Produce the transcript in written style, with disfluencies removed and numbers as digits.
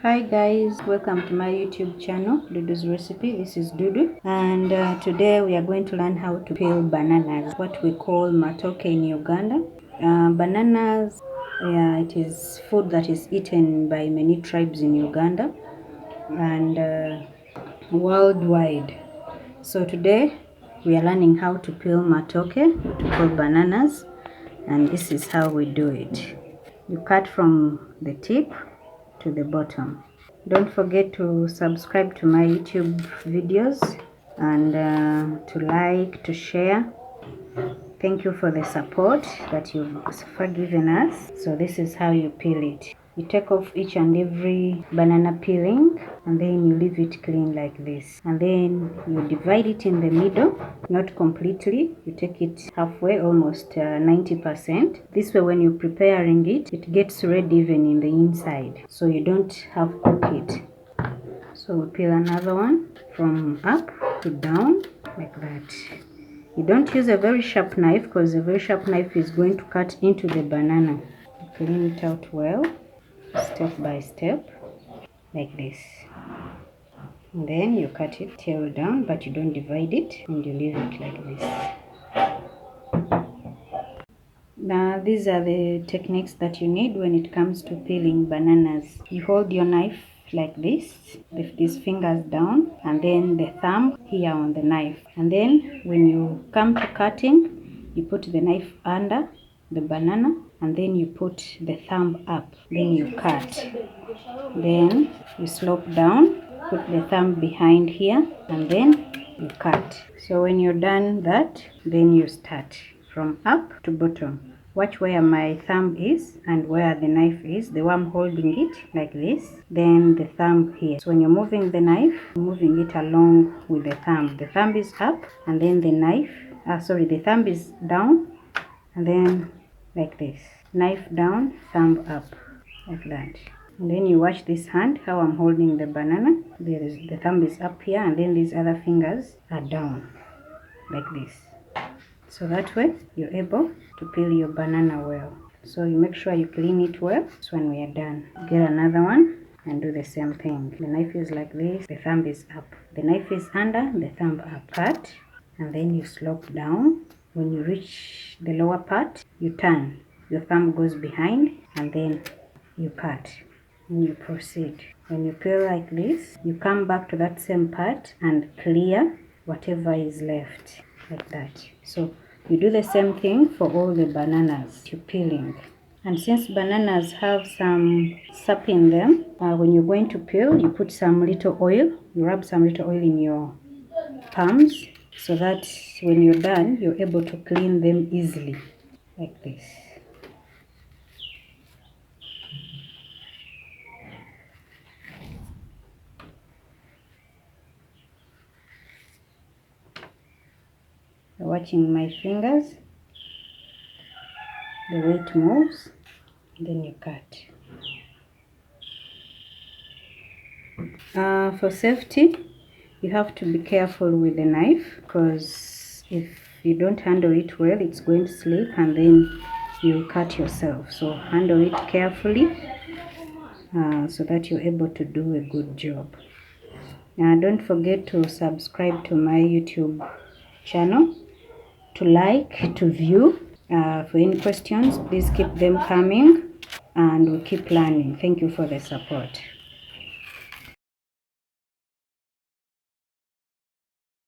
Hi guys, welcome to my YouTube channel, Dudu's Recipe. This is Dudu, and today we are going to learn how to peel bananas, what we call Matooke in Uganda. Bananas, it is food that is eaten by many tribes in Uganda and worldwide. So today we are learning how to peel Matooke, to peel bananas, and this is how we do it. You cut from the tip to the bottom. Don't forget to subscribe to my YouTube videos and to like, to share. Thank you for the support that you've given us. So this is how you peel it. You take off each and every banana peeling and then you leave it clean like this. And then you divide it in the middle, not completely. You take it halfway, almost 90%. This way when you're preparing it, it gets red even in the inside. So you don't half cook it. So we peel another one from up to down like that. You don't use a very sharp knife because a very sharp knife is going to cut into the banana. You clean it out well, step by step, like this. And then you cut it tail down, but you don't divide it, and you leave it like this. Now these are the techniques that you need when it comes to peeling bananas. You hold your knife like this, with these fingers down, and then the thumb here on the knife. And then when you come to cutting, you put the knife under the banana, and then you put the thumb up. Then you cut. Then you slope down, put the thumb behind here, and then you cut. So when you're done that, then you start from up to bottom. Watch where my thumb is and where the knife is. The one holding it like this, then the thumb here. So when you're moving the knife, moving it along with the thumb. The thumb is up and then the knife, the thumb is down and then like this. Knife down, thumb up, like that. And then you watch this hand, how I'm holding the banana. The thumb is up here and then these other fingers are down, like this. So that way you're able to peel your banana well. So you make sure you clean it well. So when we are done, get another one and do the same thing. The knife is like this, the thumb is up. The knife is under, the thumb up. Cut, and then you slope down. When you reach the lower part, you turn. Your thumb goes behind and then you cut. And you proceed. When you peel like this, you come back to that same part and clear whatever is left, like that. So you do the same thing for all the bananas you're peeling. And since bananas have some sap in them, when you're going to peel, you put some little oil. You rub some little oil in your palms so that when you're done, you're able to clean them easily, like this. Watching my fingers, the way it moves, then you cut. For safety, you have to be careful with the knife, because if you don't handle it well, it's going to slip and then you cut yourself. So handle it carefully so that you're able to do a good job. Don't forget to subscribe to my YouTube channel, to like, to view. For any questions, please keep them coming and we'll keep learning. Thank you for the support.